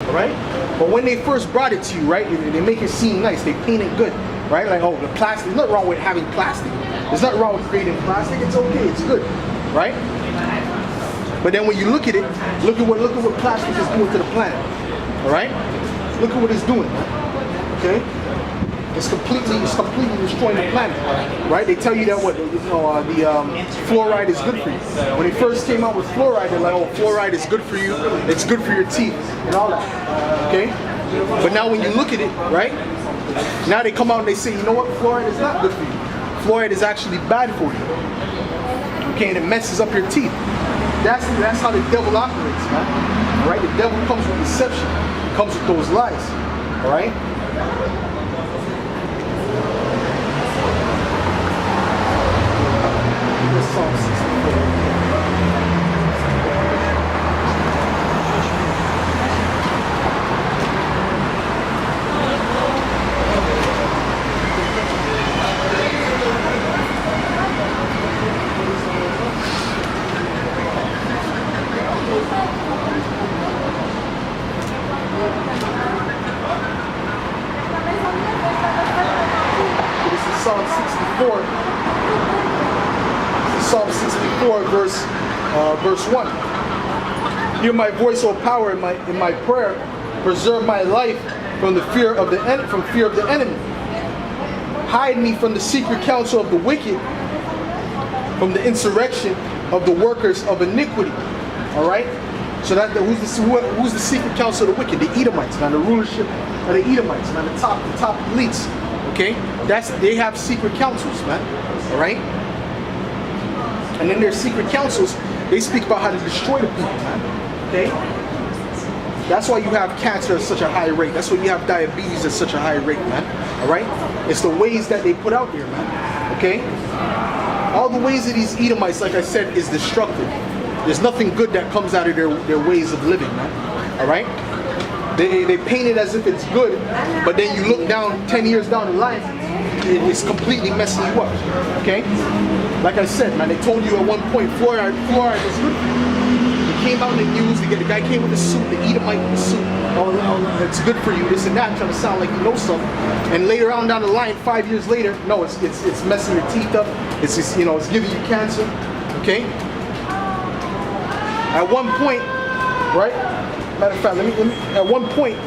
all right? But when they first brought it to you, right, they make it seem nice. They paint it good, right? Like, oh, the plastic. There's nothing wrong with having plastic. There's nothing wrong with creating plastic. It's okay. It's good, right? But then when you look at it, look at what plastic is doing to the planet, all right? Look at what it's doing, okay? It's completely destroying the planet, right? They tell you that fluoride is good for you. When they first came out with fluoride, they're like, oh, fluoride is good for you. It's good for your teeth and all that, okay? But now when you look at it, right? Now they come out and they say, you know what? Fluoride is not good for you. Fluoride is actually bad for you, okay? And it messes up your teeth. That's how the devil operates, man. All right? The devil comes with deception. It comes with those lies, all right? Psalm 64. This is Psalm 64. Psalm 64, verse 1. Hear my voice, O power, in my prayer. Preserve my life from the fear of the enemy. Hide me from the secret counsel of the wicked, from the insurrection of the workers of iniquity. All right. So who's the secret counsel of the wicked? The Edomites, and the rulership of the Edomites, and the top elites. Okay. They have secret counsels, man. All right. And in their secret councils, they speak about how to destroy the people, man. Okay? That's why you have cancer at such a high rate. That's why you have diabetes at such a high rate, man. All right? It's the ways that they put out there, man. Okay? All the ways of these Edomites, like I said, is destructive. There's nothing good that comes out of their ways of living, man. All right? They paint it as if it's good, but then you look down 10 years down the line, it's completely messing you up. Okay? Like I said, man, they told you at one point fluoride was good. It came out in the news. The guy came with the suit, the Edomite with the suit. Oh, it's good for you. This and that, trying to sound like you know something. And later on down the line, 5 years later, no, it's messing your teeth up. It's just, it's giving you cancer. Okay? At one point, right? Matter of fact, at one point,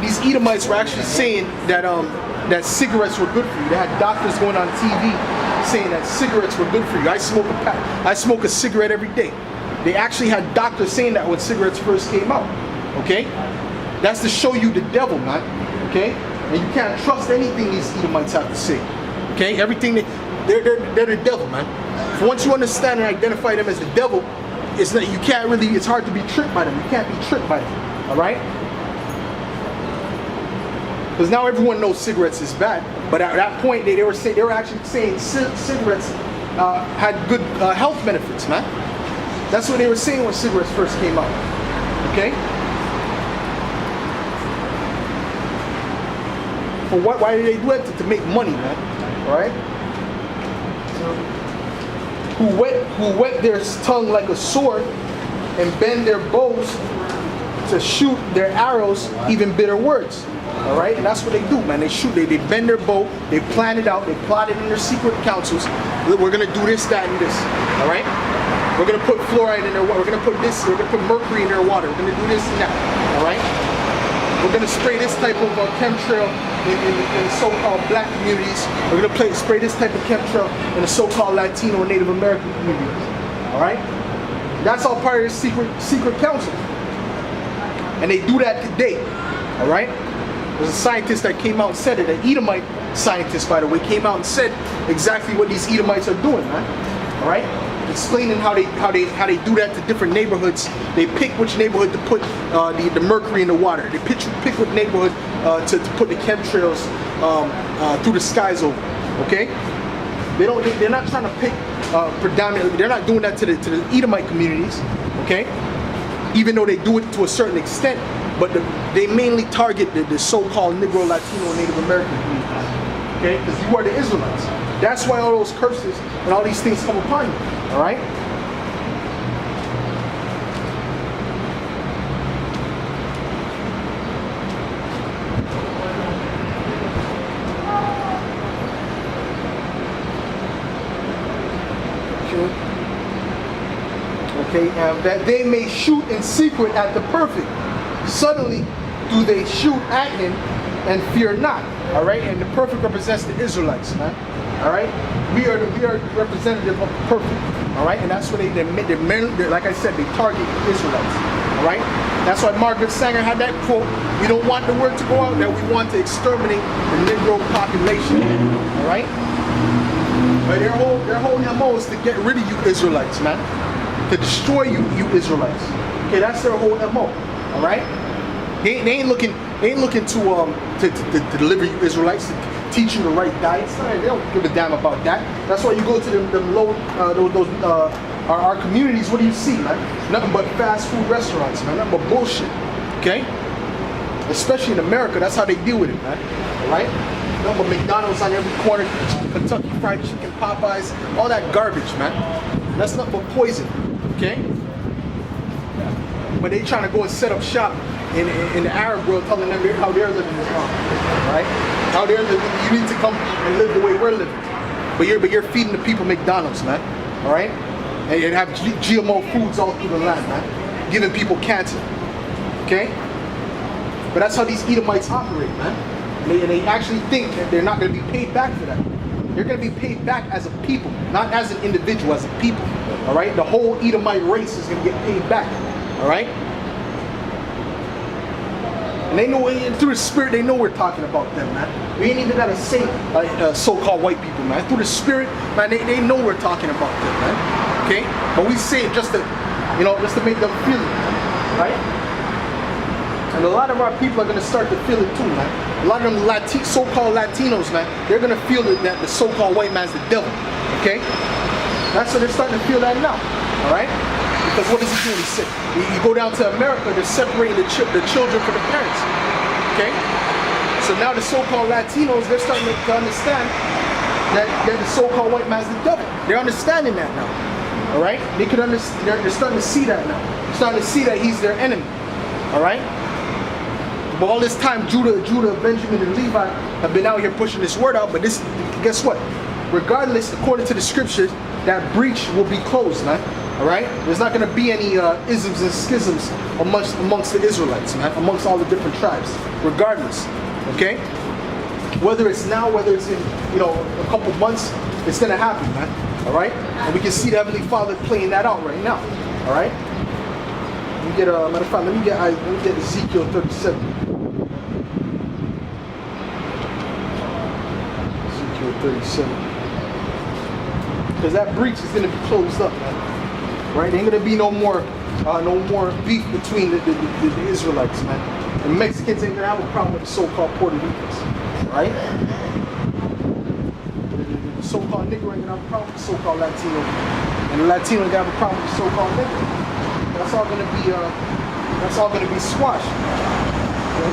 these Edomites were actually saying that cigarettes were good for you. They had doctors going on TV saying that cigarettes were good for you. I smoke a cigarette every day. They actually had doctors saying that when cigarettes first came out. Okay? That's to show you the devil, man. Okay? And you can't trust anything these Edomites have to say. Okay? Everything they're the devil, man. Once you understand and identify them as the devil, it's hard to be tricked by them. You can't be tricked by them. All right? Because now everyone knows cigarettes is bad, but at that point they were actually saying cigarettes had good health benefits, man. That's what they were saying when cigarettes first came out. Okay. For what? Why did they do it? To make money, man. All right. Who wet their tongue like a sword, and bend their bows to shoot their arrows, even bitter words. All right, and that's what they do, man. They shoot, they bend their bow, they plan it out, they plot it in their secret councils. We're gonna do this, that, and this. All right, we're gonna put fluoride in their water. We're gonna put this. We're gonna put mercury in their water. We're gonna do this and that. All right, we're gonna spray this type of chemtrail in the so-called black communities. We're gonna spray this type of chemtrail in the so-called Latino and Native American communities. All right, that's all part of the secret council, and they do that today. All right. There's a scientist that came out and said it, an Edomite scientist, by the way, came out and said exactly what these Edomites are doing, man. All right, explaining how they do that to different neighborhoods. They pick which neighborhood to put the mercury in the water. They pick what neighborhood to put the chemtrails through the skies over. Okay, they're not trying to pick predominantly. They're not doing that to the Edomite communities. Okay, even though they do it to a certain extent. But they mainly target the so-called Negro, Latino, and Native American communities. Okay? Because you are the Israelites. That's why all those curses and all these things come upon you. All right? Okay, that they may shoot in secret at the perfect. Suddenly do they shoot at him and fear not. All right, and the perfect represents the Israelites, man. All right, we are representative of the perfect. All right, and that's what they're like I said, they target the Israelites. All right, that's why Margaret Sanger had that quote: "We don't want the word to go out that we want to exterminate the Negro population." All right, but their whole MO is to get rid of you Israelites, man, to destroy you Israelites. Okay, that's their whole MO. All right, they ain't looking to deliver you Israelites, to teach you the right diets. They don't give a damn about that. That's why you go to them low our communities. What do you see, man? Nothing but fast food restaurants, man. Nothing but bullshit. Okay, especially in America, that's how they deal with it, man. All right, nothing but McDonald's on every corner, Kentucky Fried Chicken, Popeyes, all that garbage, man. That's nothing but poison. Okay, when they trying to go and set up shop in the Arab world, telling them how they're living is wrong, right? How they're living, you need to come and live the way we're living. But you're feeding the people McDonald's, man. All right, and you have GMO foods all through the land, man, giving people cancer. Okay, but that's how these Edomites operate, man. And they actually think that they're not going to be paid back for that. They're going to be paid back as a people, not as an individual, as a people. All right, the whole Edomite race is going to get paid back. All right. And they know, through the spirit, they know we're talking about them, man. We ain't even gotta say so-called white people, man. Through the spirit, man, they know we're talking about them, man. Okay? But we say it just to make them feel it, man. Right? And a lot of our people are gonna start to feel it too, man. A lot of them so-called Latinos, man, they're gonna feel that the so-called white man's the devil. Okay? That's what they're starting to feel that now. All right? Because what does he do? He said, you go down to America, they're separating the children from the parents. Okay? So now the so-called Latinos, they're starting to understand that the so-called white man's the devil. They're understanding that now. All right? They're starting to see that now. They're starting to see that he's their enemy. All right? But all this time, Judah, Benjamin, and Levi have been out here pushing this word out. But guess what? Regardless, according to the scriptures, that breach will be closed, man. All right, there's not going to be any isms and schisms amongst the Israelites, man, amongst all the different tribes, regardless. Okay, whether it's now, whether it's in a couple months, it's going to happen, man. All right, and we can see the Heavenly Father playing that out right now. All right, let me get matter of fact, let me get Ezekiel 37. Ezekiel 37, because that breach is going to be closed up, man. Right, ain't gonna be no more beef between the Israelites, man. The Mexicans ain't gonna have a problem with the so-called Puerto Ricans, right? The so-called Negro ain't gonna have a problem with the so-called Latino, and the Latino ain't gonna have a problem with the so-called Negro. That's all gonna be squashed. Okay?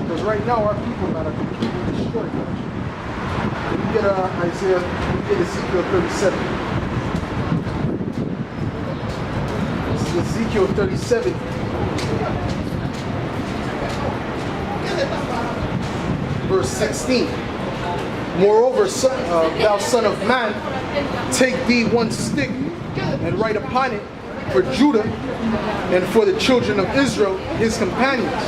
Because right now our people, man, are completely destroyed, man. Let me get Ezekiel 37. This is Ezekiel 37. Verse 16. Moreover, thou son of man, take thee one stick and write upon it for Judah and for the children of Israel, his companions.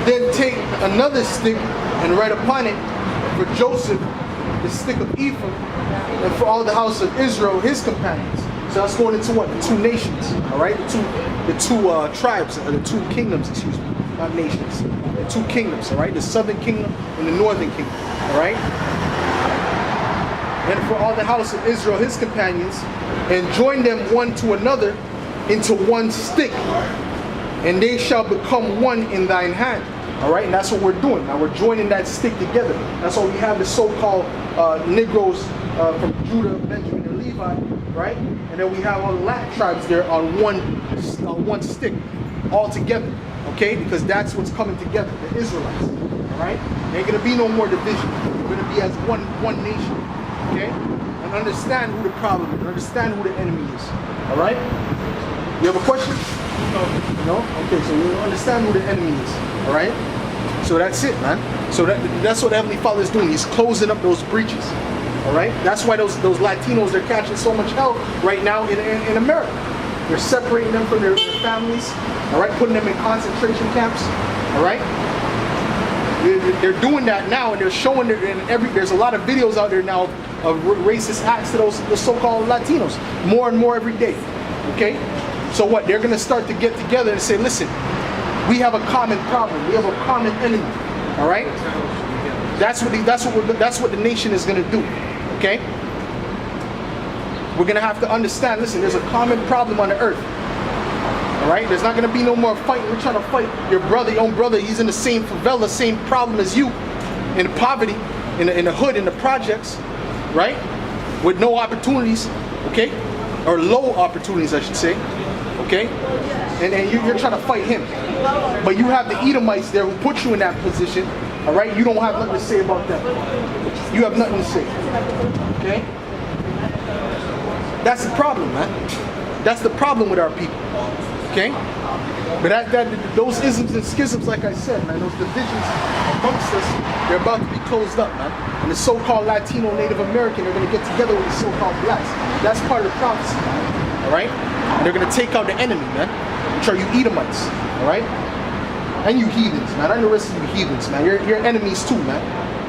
Then take another stick and write upon it for Joseph, the stick of Ephraim, and for all the house of Israel, his companions. So that's going into what? The two nations, all right? The two tribes, or the two kingdoms, excuse me, not nations. The two kingdoms, all right? The southern kingdom and the northern kingdom, all right? And for all the house of Israel, his companions, and join them one to another into one stick, and they shall become one in thine hand. All right, and that's what we're doing. Now we're joining that stick together. That's why we have the so-called Negroes from Judah, Benjamin, and Levi, right? And then we have all the Latin tribes there on one stick, all together. Okay, because that's what's coming together, the Israelites. All right, there ain't gonna be no more division. We're gonna be as one nation. Okay, and understand who the problem is, and understand who the enemy is. All right. You have a question? No? Okay, so you understand who the enemy is. All right? So So that's it, man. So that's what Heavenly Father is doing. He's closing up those breaches. All right. That's why those Latinos, they're catching so much hell right now in America. They're separating them from their families. All right, putting them in concentration camps. All right. They're doing that now, and they're showing it in there's a lot of videos out there now of racist acts to the so-called Latinos, more and more every day. Okay, so what? They're gonna start to get together and say, listen, we have a common problem, we have a common enemy. All right, that's what the nation is gonna do. Okay, we're gonna have to understand. Listen, there's a common problem on the earth. All right, there's not gonna be no more fighting. We're trying to fight your own brother. He's in the same favela, same problem as you, in poverty, in the hood, in the projects, right? With no opportunities, okay, or low opportunities, I should say, okay. And you're trying to fight him, but you have the Edomites there who put you in that position. All right, you don't have nothing to say about them. You have nothing to say, okay. That's the problem, man. That's the problem with our people. Okay? But those isms and schisms, like I said, man, those divisions amongst us, they're about to be closed up, man. And the so-called Latino Native American are going to get together with the so-called blacks. That's part of the prophecy, man. All right? And they're going to take out the enemy, man. Which are you Edomites, all right? And you heathens, man. And the rest of you heathens, man. You're enemies too, man.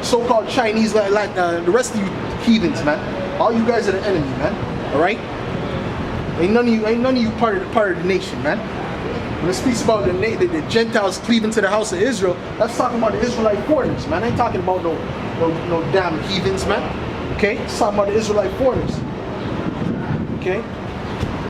So-called Chinese, the rest of you heathens, man. All you guys are the enemy, man. All right? Ain't none of you part of the nation, man. When it speaks about the Gentiles cleaving to the house of Israel, that's talking about the Israelite foreigners, man. I ain't talking about no damn heathens, man. Okay? It's talking about the Israelite foreigners. Okay?